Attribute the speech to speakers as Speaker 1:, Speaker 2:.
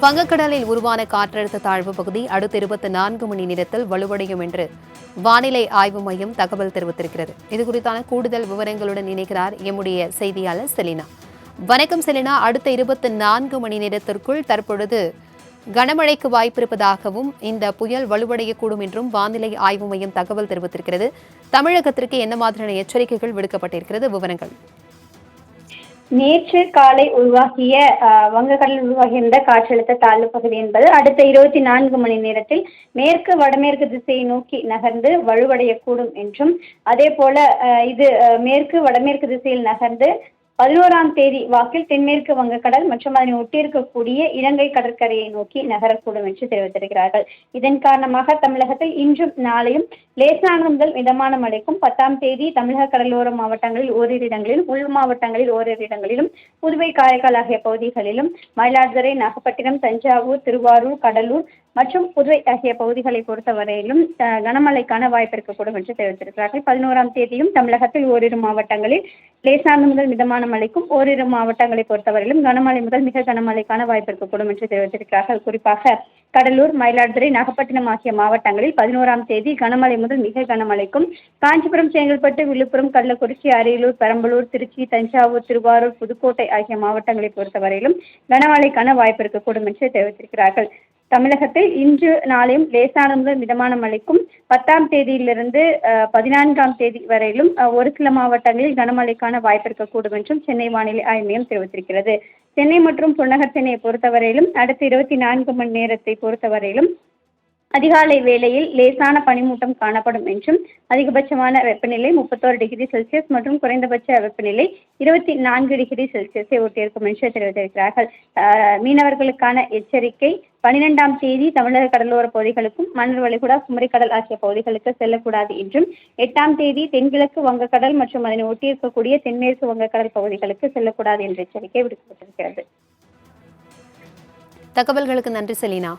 Speaker 1: வங்கக்கடலில் உருவான காற்றழுத்த தாழ்வு பகுதி அடுத்த 24 மணி நேரத்தில் வலுவடையும் என்று வானிலை ஆய்வு மையம் தகவல் தெரிவித்திருக்கிறது. இதுகுறித்தான கூடுதல் விவரங்களுடன் இணைக்கிறார் எம்முடைய செய்தியாளர் செலினா. வணக்கம் செலினா. அடுத்த 24 மணி நேரத்திற்குள் தற்பொழுது கனமழைக்கு வாய்ப்பிருப்பதாகவும் இந்த புயல் வலுவடையக்கூடும் என்றும் வானிலை ஆய்வு மையம் தகவல் தெரிவித்திருக்கிறது. தமிழகத்திற்கு என்ன மாதிரியான எச்சரிக்கைகள் விடுக்கப்பட்டிருக்கிறது? விவரங்கள்.
Speaker 2: நேற்று காலை உருவாகிய வங்கக்கடலில் உருவாகியிருந்த காற்றழுத்த தாழ்வு பகுதி என்பது அடுத்த 24 மணி நேரத்தில் மேற்கு வடமேற்கு திசையை நோக்கி நகர்ந்து வலுவடையக்கூடும் என்றும், அதே போல இது மேற்கு வடமேற்கு திசையில் நகர்ந்து 11ஆம் தேதி வாக்கில் தென்மேற்கு வங்கக்கடல் மற்றும் அதனை ஒட்டியிருக்கக்கூடிய இலங்கை கடற்கரையை நோக்கி நகரக்கூடும் என்று தெரிவித்திருக்கிறார்கள். இதன் காரணமாக தமிழகத்தில் இன்றும் நாளையும் லேசானது முதல் மிதமான மழைக்கும், 10ஆம் தேதி தமிழக கடலோர மாவட்டங்களில் ஓரிரு இடங்களிலும், உள் மாவட்டங்களில் ஓரிரு இடங்களிலும், புதுவை காரைக்கால் ஆகிய பகுதிகளிலும், மயிலாடுதுறை, நாகப்பட்டினம், தஞ்சாவூர், திருவாரூர், கடலூர் மற்றும் புதுவை ஆகிய பகுதிகளை பொறுத்தவரையிலும் கனமழைக்கான வாய்ப்பு இருக்கக்கூடும் என்று தெரிவித்திருக்கிறார்கள். 11ஆம் தேதியும் தமிழகத்தில் ஓரிரு மாவட்டங்களில் லேசானது முதல் மிதமான மழைக்கும், ஓரிரு மாவட்டங்களை பொறுத்தவரையிலும் கனமழை முதல் மிக கனமழைக்கான வாய்ப்பு இருக்கக்கூடும் என்று தெரிவித்திருக்கிறார்கள். குறிப்பாக கடலூர், மயிலாடுதுறை, நாகப்பட்டினம் ஆகிய மாவட்டங்களில் 11ஆம் தேதி கனமழை முதல் மிக கனமழைக்கும், காஞ்சிபுரம், செங்கல்பட்டு, விழுப்புரம், கள்ளக்குறிச்சி, அரியலூர், பெரம்பலூர், திருச்சி, தஞ்சாவூர், திருவாரூர், புதுக்கோட்டை ஆகிய மாவட்டங்களை பொறுத்தவரையிலும் கனமழைக்கான வாய்ப்பு இருக்கக்கூடும் என்று தெரிவித்திருக்கிறார்கள். தமிழகத்தில் இன்று நாளையும் லேசானது முதல் மிதமான மழைக்கும், 10ஆம் தேதியிலிருந்து 14ஆம் தேதி வரையிலும் ஒரு சில மாவட்டங்களில் கனமழைக்கான வாய்ப்பு இருக்கக்கூடும் என்றும் சென்னை வானிலை ஆய்வு மையம் தெரிவித்திருக்கிறது. சென்னை மற்றும் புறநகர் சென்னையை பொறுத்தவரையிலும் அடுத்த 24 மணி நேரத்தை பொறுத்தவரையிலும் அதிகாலை வேளையில் லேசான பனிமூட்டம் காணப்படும் என்றும், அதிகபட்சமான வெப்பநிலை 31 டிகிரி செல்சியஸ் மற்றும் குறைந்தபட்ச வெப்பநிலை 24 டிகிரி செல்சியஸை ஒட்டியிருக்கும் என்று தெரிவித்திருக்கிறார்கள். மீனவர்களுக்கான எச்சரிக்கை: 12ஆம் தேதி தமிழக கடலோர பகுதிகளுக்கும், மன்னார் வளைகுடா, குமரிக்கடல் ஆகிய பகுதிகளுக்கு செல்லக்கூடாது என்றும், 8ஆம் தேதி தென்கிழக்கு வங்கக்கடல் மற்றும் அதனை ஒட்டியிருக்கக்கூடிய தென்மேற்கு வங்கக்கடல் பகுதிகளுக்கு செல்லக்கூடாது என்ற எச்சரிக்கை விடுக்கப்பட்டிருக்கிறது.
Speaker 1: தகவல்களுக்கு நன்றி செலினா.